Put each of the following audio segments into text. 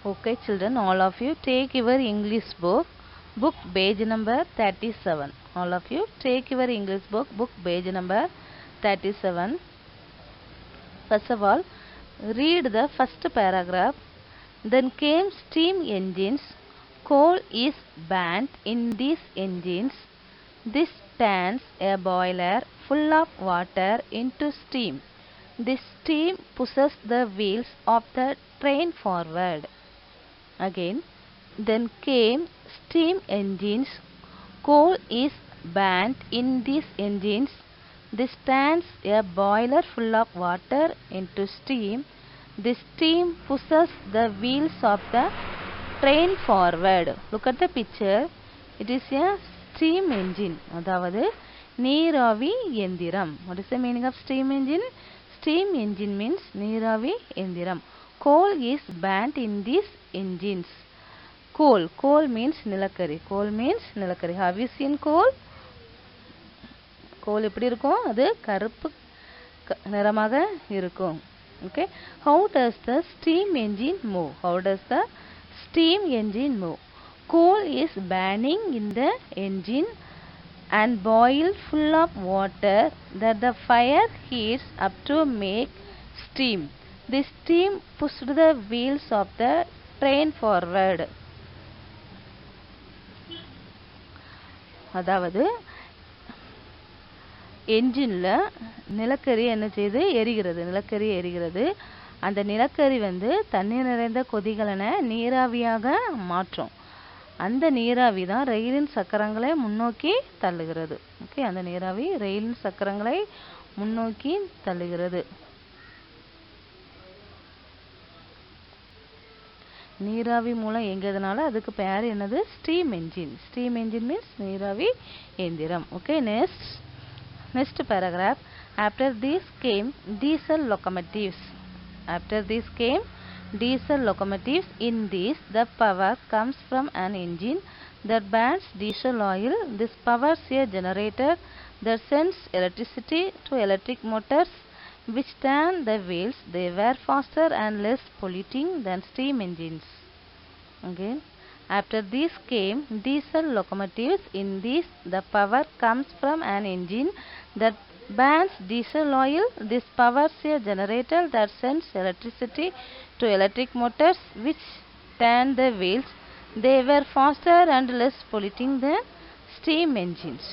Okay, children, all of you take your English book, page number 37. All of you take your English book, page number 37. First of all, read the first paragraph. Then came steam engines. Coal is burnt in these engines. This turns a boiler full of water into steam. This steam pushes the wheels of the train forward. Again, then came steam engines. Coal is burnt in these engines. This turns a boiler full of water into steam. This steam pushes the wheels of the train forward. Look at the picture. It is a steam engine. அதாவது நீராவி எந்திரம். What is the meaning of steam engine? Steam engine means நீராவி எந்திரம். Coal is burnt in these engines. Coal means நிலக்கரி. Coal means நிலக்கரி. Have you seen coal? Coal எப்படி இருக்கும்? அது கருப்பு நிறமாக இருக்கும். Okay. How does the steam engine move? How does the steam engine move? Coal is burning in the engine and boil full of water that the fire heats up to make steam. This steam pushed the wheels of the train forward. அதாவது என்ஜின்ல நிலக்கரி என்ன செய்து எரிகிறது. நிலக்கரி எரிகிறது. அந்த நிலக்கரி வந்து தண்ணீர் நிறைந்த கொதிகலனை நீராவியாக மாற்றும். அந்த நீராவி தான் ரயிலின் சக்கரங்களை முன்னோக்கி தள்ளுகிறது. ஓகே, அந்த நீராவி ரயிலின் சக்கரங்களை முன்னோக்கி தள்ளுகிறது. நீராவி மூலம் இயங்குறதுனால அதுக்கு பேர் என்னது? Steam engine. Steam engine means நீராவி எந்திரம். Okay, next paragraph. After these came diesel locomotives. After these came diesel locomotives. In these the power comes from an engine that burns diesel oil. This powers a generator that sends electricity to electric motors which turn the wheels. They were faster and less polluting than steam engines. Again, after these came diesel locomotives. In these the power comes from an engine that burns diesel oil. This powers a generator that sends electricity to electric motors which turn the wheels. They were faster and less polluting than steam engines.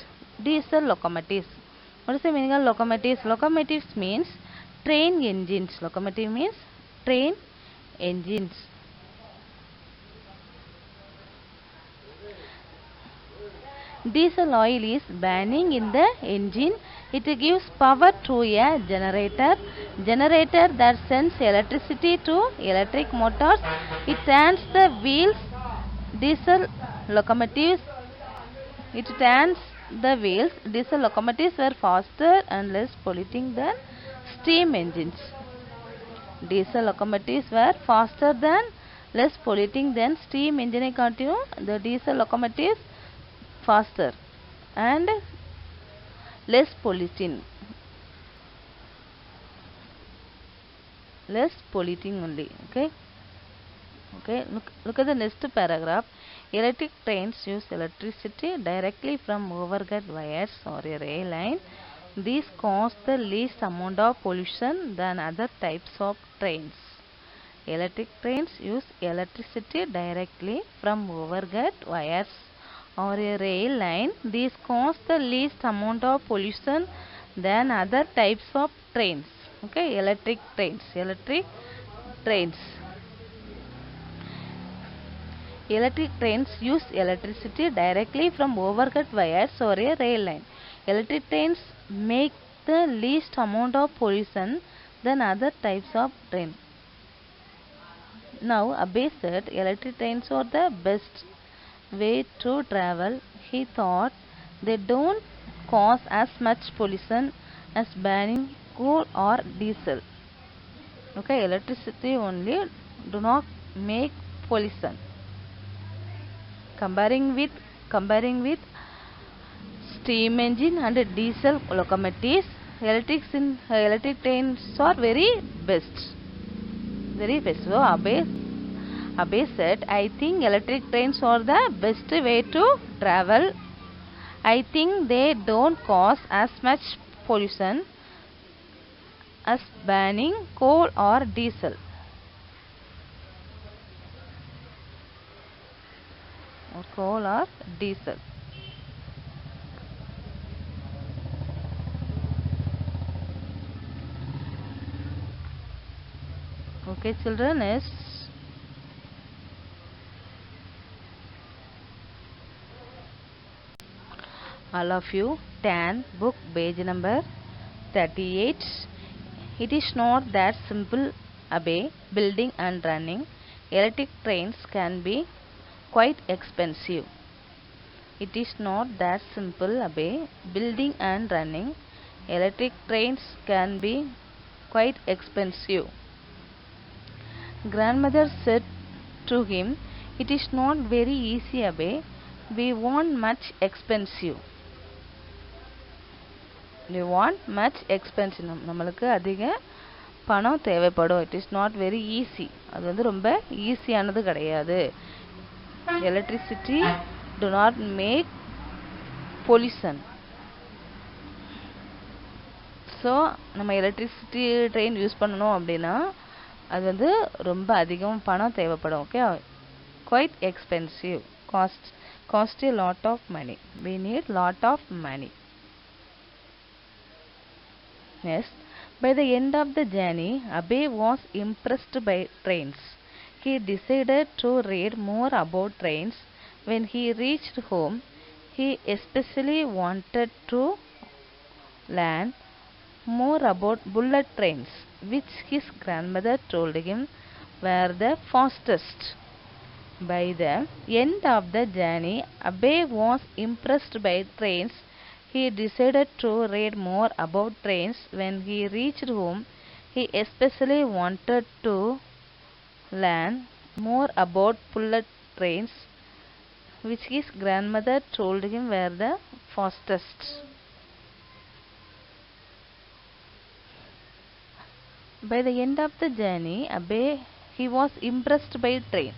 Diesel locomotives. What is the meaning of locomotives? Locomotives means train engines. Locomotive means train engines. Diesel oil is burning in the engine. It gives power to a generator that sends electricity to electric motors. It turns the wheels. Diesel locomotives. It turns the wheels. Diesel locomotives were faster and less polluting than steam engines. Diesel locomotives were faster than less polluting than steam engine. Continue. The diesel locomotives faster and less polluting. Less polluting only. Okay. Look at the next paragraph. Electric trains use electricity directly from overhead wires or a rail line. These cause the least amount of pollution than other types of trains. Electric trains use electricity directly from overhead wires or a rail line. These cause the least amount of pollution than other types of trains. Okay, electric trains. Electric trains use electricity directly from overhead wires or a rail line. Electric trains make the least amount of pollution than other types of train. Now, Abhay said electric trains are the best way to travel. He thought they don't cause as much pollution as burning coal or diesel. Okay, electricity only do not make pollution. Comparing with steam engine and diesel locomotives, electric trains are very best. So Abhay Abhay said, I think electric trains are the best way to travel. I think they don't cause as much pollution as burning coal or diesel. Or coal or diesel. Okay, children, is all of you tan book page number 38. It is not that simple, Abhay. Building and running electric trains can be quite expensive. It is not that simple, Abhay. Building and running electric trains can be quite expensive. Grandmother said to him, it is not very easy, Abhay. We want much expensive. We want much expensive. நம்மளுக்கு அதிக பணம் தேவைப்படும். It is not very easy. அது வந்து ரொம்ப ஈஸியானது கிடையாது. Electricity do not make pollution. So நம்ம எலக்ட்ரிசிட்டி ட்ரெயின் யூஸ் பண்ணணும் அப்படின்னா அது வந்து ரொம்ப அதிகம் பணம் தேவைப்படும். Okay, quite expensive, cost a lot of money. We need lot of money. Yes, by the end of the journey, Abhay was impressed by trains. He decided to read more about trains. When he reached home, he especially wanted to learn more about bullet trains, which his grandmother told him were the fastest. By the end of the journey, Abhay was impressed by trains. He decided to read more about trains. When he reached home, he especially wanted to learn more about bullet trains, which his grandmother told him were the fastest. By the end of the journey, Abhay, he was impressed by train.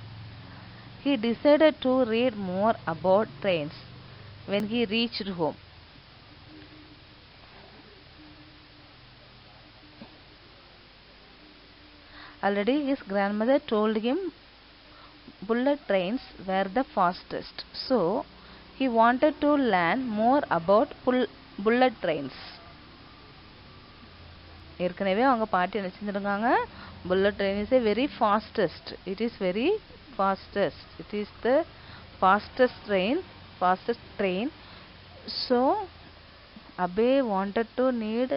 He decided to read more about trains. When he reached home, already his grandmother told him bullet trains were the fastest. So he wanted to learn more about bullet trains. ஏற்கனவே அவங்க பாட்டி என்ன செஞ்சிருக்காங்க, bullet train is a very fastest. It is very fastest. It is the fastest train. So Abhay wanted to need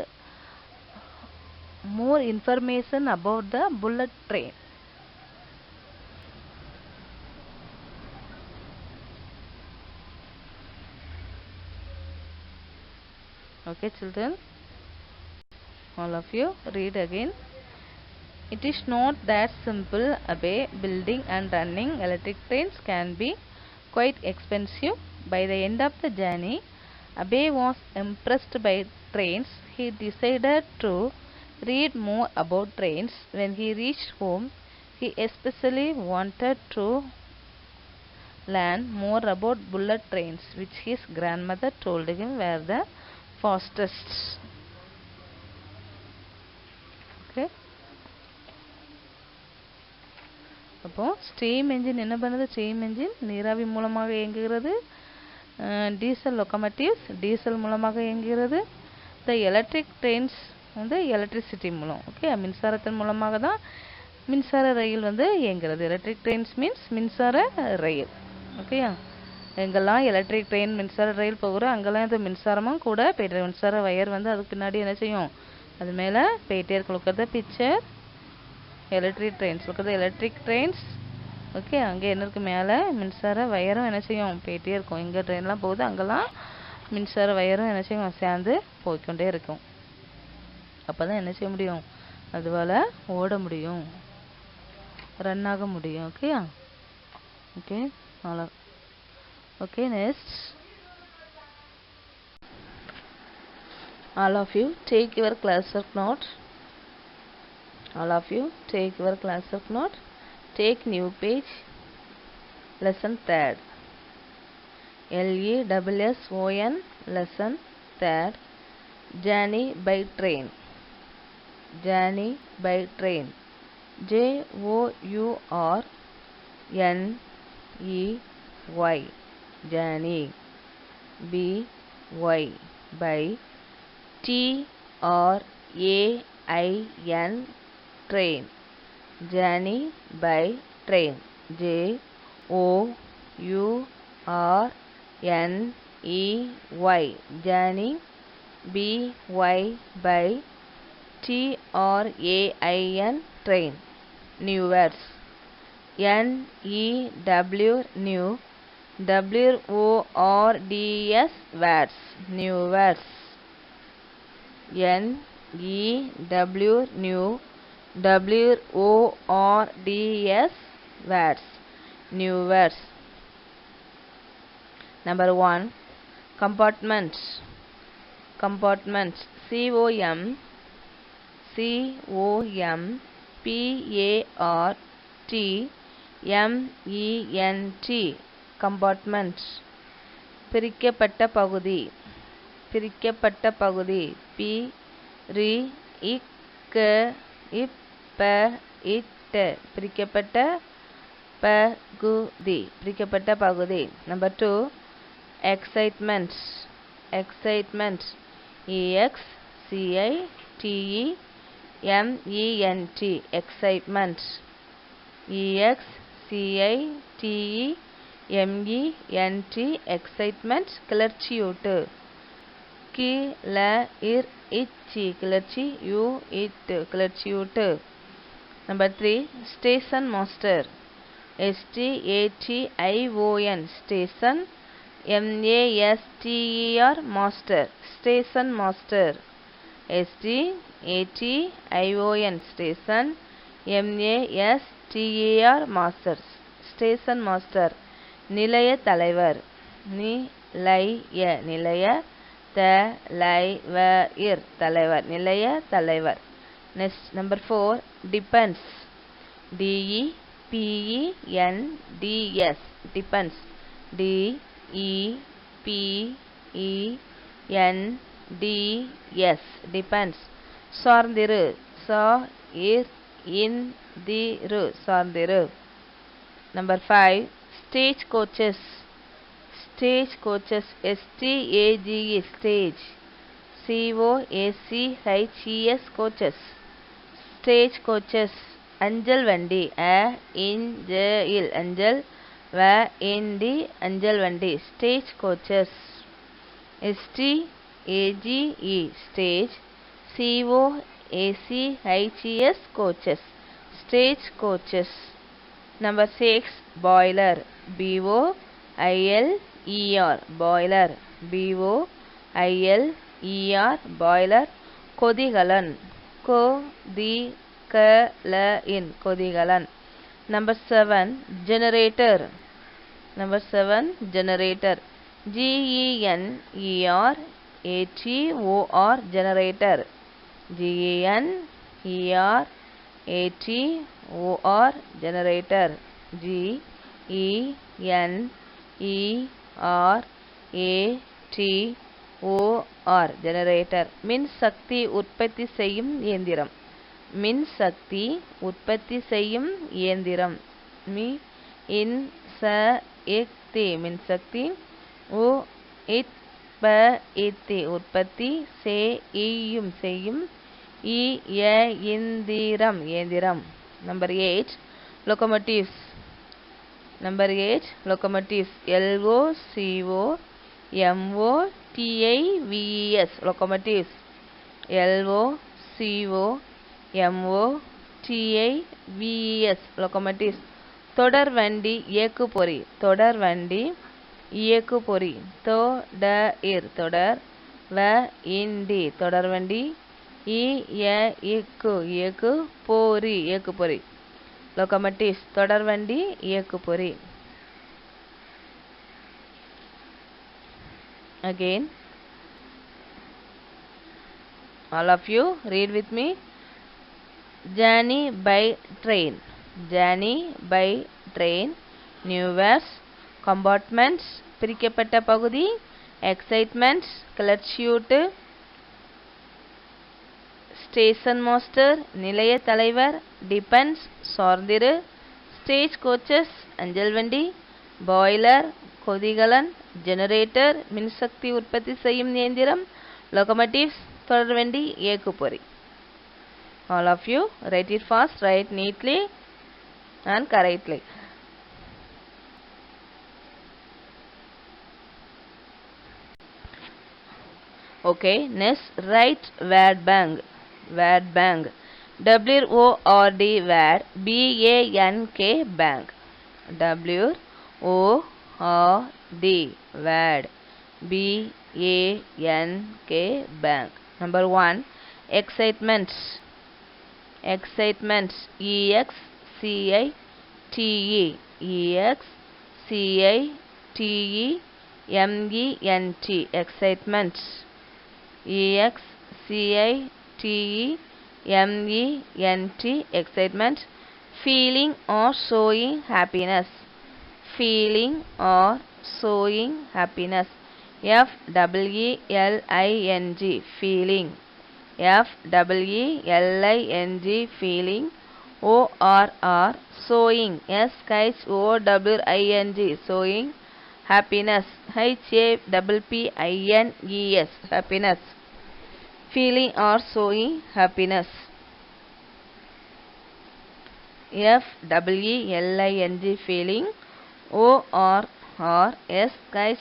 more information about the bullet train. Okay, children, all of you read again. It is not that simple, Abhay. Building and running electric trains can be quite expensive. By the end of the journey, Abhay was impressed by trains. He decided to read more about trains. When he reached home, he especially wanted to learn more about bullet trains, which his grandmother told him were the fastest. Okay. அப்போ steam engine என்ன பண்ணுது? Steam engine நீராவி மூலமாக இயங்குகிறது. Diesel லொக்கோமோட்டிவ்ஸ் diesel மூலமாக இயங்குகிறது. த electric trains வந்து electricity மூலம், ஓகே, மின்சாரத்தின் மூலமாக தான் மின்சார ரயில் வந்து இயங்குகிறது. எலக்ட்ரிக் ட்ரெயின்ஸ் மீன்ஸ் மின்சார ரயில். ஓகேயா, எங்கெல்லாம் எலக்ட்ரிக் ட்ரெயின் மின்சார ரயில் போகிறோம் அங்கெல்லாம் இந்த மின்சாரமும் கூட போய்ட்டு மின்சார வயர் வந்து அதுக்கு பின்னாடி என்ன செய்யும், அது மேலே போயிட்டே இருக்கும். Look at the picture, electric trains, look at the electric trains. Okay, அங்கே என்ன இருக்குது, மேலே மின்சார வயரும் என்ன செய்யும், போயிட்டே இருக்கும். எங்கே ட்ரெயின்லாம் போகுது அங்கெல்லாம் மின்சார வயரும் என்ன செய்யும், சேர்ந்து போய்க்கொண்டே இருக்கும். அப்போ தான் என்ன செய்ய முடியும், அதுவால் ஓட முடியும், ரன் ஆக முடியும். ஓகேயா, ஓகே, அவ்வளோ. Okay, next all of you take your class work note. All of you take your class work note. take new page. Lesson third. LESSON. Lesson third. Journey by train. Journey by train. JOURNEY. Journey. BY. By. TRAIN. Train. Journey by train. JOURNEY. Journey. BY. By. TRAIN. Train. New words. NEW. New. WORDS. Words. New words. NEW. New. WORDS. Words. New words. Number 1. Compartments. Compartments. COMPARTMENT. Compartments. பிரிக்கப்பட்ட பகுதி. பிரிக்கப்பட்ட பகுதி. பிரிக்கப்பட்ட பகுதி. பிரிக்கப்பட்ட பகுதி. Number 2. Excitements. Excitements. EXCITEMENT. Excitements. EXCITEMENT. Excitement. கிளர்ச்சியூட்டு. கிளர்ச்சியூட்டு. Number 3. Station master. STATION. Station. MASTER. Master. Station master. STATION. Station. MASTER. Master. Station master. நிலைய தலைவர். நிலைய தலைவர். தலைவர். நிலைய தலைவர். Next, number 4. Depends. DEPENDS. Depends. DEPENDS. Depends. சார்ந்திரு. சார்ந்திரு. Number 5. Stagecoaches. Stagecoaches. STAGE. Stage. COACHES. Coaches. Stagecoaches. அஞ்சல் வண்டி. அஞ்சல் வண்டி. அஞ்சல் வண்டி. Stagecoaches. STAGE. Stage. COACHES. Coaches. Stagecoaches. Number 6. Boiler. BOILER. Boiler. BOILER. Boiler. கொதிகலன். கொதிகலன். Number 7. Generator. Number 7. Generator. GENERATOR. Generator. GENERATOR. Generator. GENERATOR. Generator. மின்சக்தி உற்பத்தி செய்யும் இயந்திரம். மின்சக்தி உற்பத்தி செய்யும் இயந்திரம். மின்சக்தி உற்பத்தி செய்யும் இயந்திரம். Number 8. Locomotives. Number 8. Locomotives. LOCOMOTIVES. Locomotives. LOCOMOTIVES. Locomotives. தொடர்வண்டி இயக்குபொறி. தொடர்வண்டி இயக்குபொறி. தொடர்வண்டி. தொடர்வண்டி. இயக்குபொறி. Locomotives. தொடர்வண்டி இயக்குபொறி. Again, all of you read with me. Journey by train. journey by train, new words, compartments பிரிக்கப்பட்ட பகுதி, excitements கிளர்ச்சியூட்டு, ஸ்டேஷன் மாஸ்டர் நிலைய தலைவர், depends சார்ந்திரு, ஸ்டேஜ் கோச்சஸ் அஞ்சல் வண்டி, பாய்லர் கொதிகலன், ஜெனரேட்டர் மின்சக்தி உற்பத்தி செய்யும் இயந்திரம், locomotives தொடர்வண்டி இயக்குப்பொறி. All of you write it fast, write neatly and correctly. Okay, next write word bank. Word bank. WORD word BANK bank. WORD word BANK bank. Number 1, excitements. Excitements EXCITE EXCITEMENT excitements EXCITEMENT excitement. Feeling or showing happiness. Feeling or showing happiness. FEELING feeling. FEELING feeling. ORR showing. SHOWING showing happiness. HAPPINES happiness. Feeling or showing happiness. FEELING feeling. ORR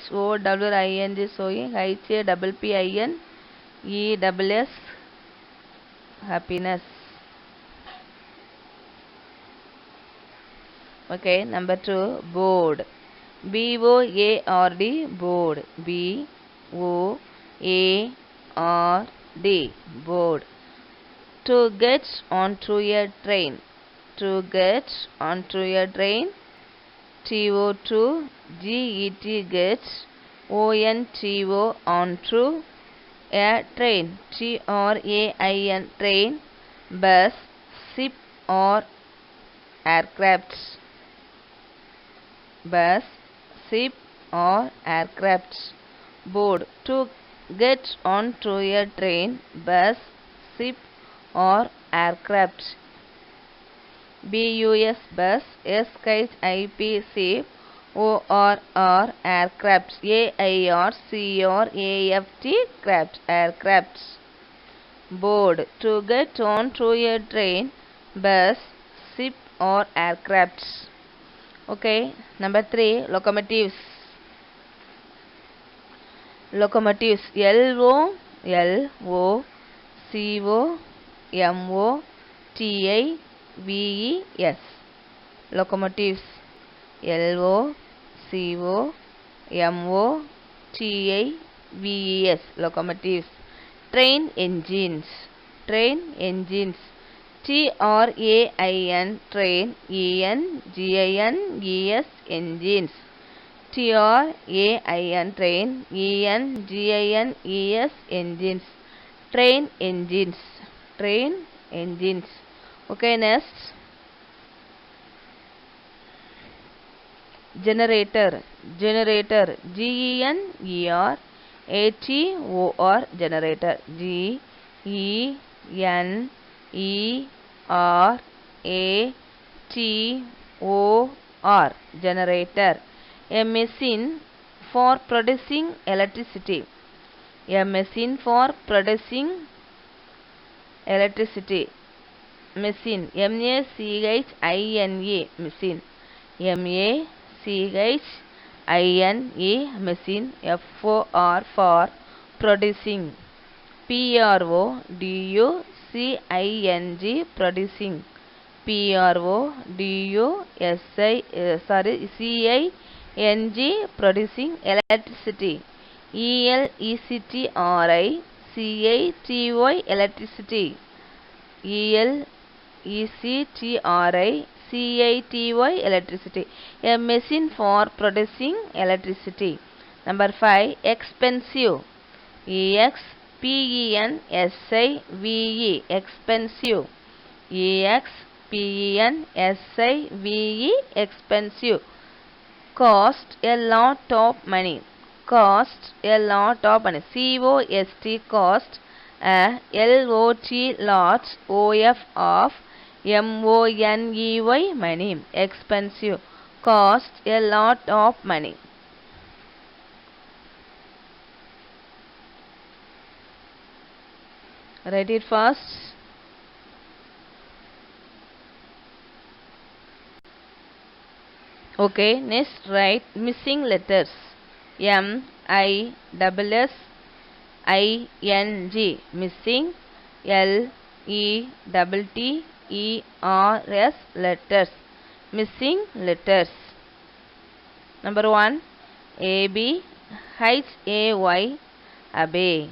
SHOWING showing HAPPINES happiness. Okay, number 2, board. BOARD board. BOARD board. To get onto a train. To get onto a train. TO2 GET get. ONTO onto a train. TRAIN train. Bus, ship or aircraft. Bus, ship or aircraft. Board. To get onto a train, bus, ship or aircraft. BUS bus. SKIP ship. ORR aircraft. AIRCRAFT craft aircraft. Board. To get onto a train, bus, ship or aircraft. Okay, number 3, locomotives. Locomotives LOCOMOTIVES. Locomotives LOCOMOTIVES locomotives. Train engines. Train engines. TRAIN train. ENGINES engines. TRAIN train. ENGINES engines. Train engines. Train engines. Okay, next. Generator. Generator. GENERATOR generator. GENERATOR generator. A machine for producing electricity. A machine for producing electricity. Machine. MACHINE machine. MACHINE machine. FOR for producing. PRODUCING producing. PRODUCING producing electricity. ELECTRICITY electricity. ELECTRICITY electricity. A machine for producing electricity. Number 5, expensive. EXPENSIVE expensive. P-E-N-S-I-V-E, expensive. Cost a lot of money. Cost a lot of money. C-O-S-T, cost. L-O-T, lot. O-F, of. M-O-N-E-Y, money. Expensive. Cost a lot of money. Write it fast. Okay, next write missing letters. M-I-S-S-I-N-G, missing. L-E-T-T-E-R-S, letters. Missing letters. Number 1, A-B-H-A-Y, obey.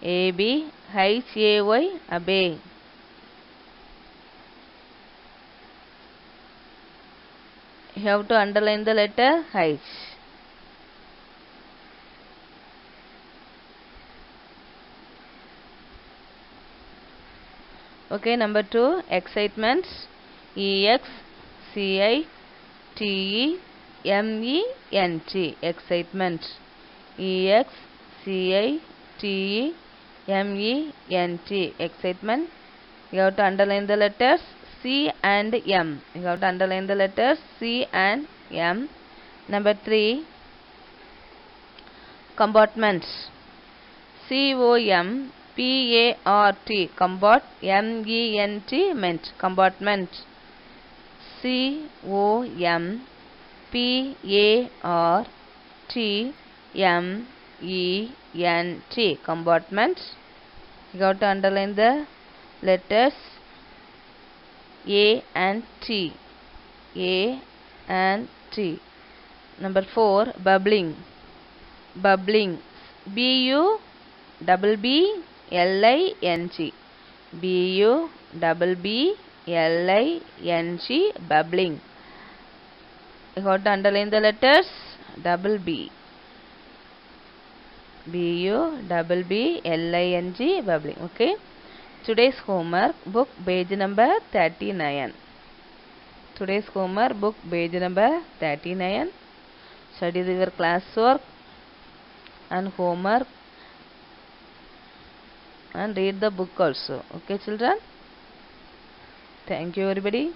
A-B-H-A-Y, obey. You have to underline the letter H. Okay, number 2, excitement. E-X-C-I-T-E-M-E-N-T, excitement. E-X-C-I-T-E-M-E-N-T, excitement. You have to underline the letters C and M. You have to underline the letters C and M. Number 3, compartment. C-O-M-P-A-R-T, compart, M-E-N-T, ment, compartment. C-O-M-P-A-R-T-M-E-N-T, compartment. You have to underline the letters A and T. A and T. Number 4, bubbling. Bubbling. B-U-B-B-L-I-N-G. B-U-B-B-L-I-N-G, bubbling. You have to underline the letters double B. B-U-B-B-L-I-N-G, bubbling. Okay. Today's homework, book page number 39. Today's homework, book page number 39. Study your classwork and homework and read the book also. Okay, children? Thank you, everybody.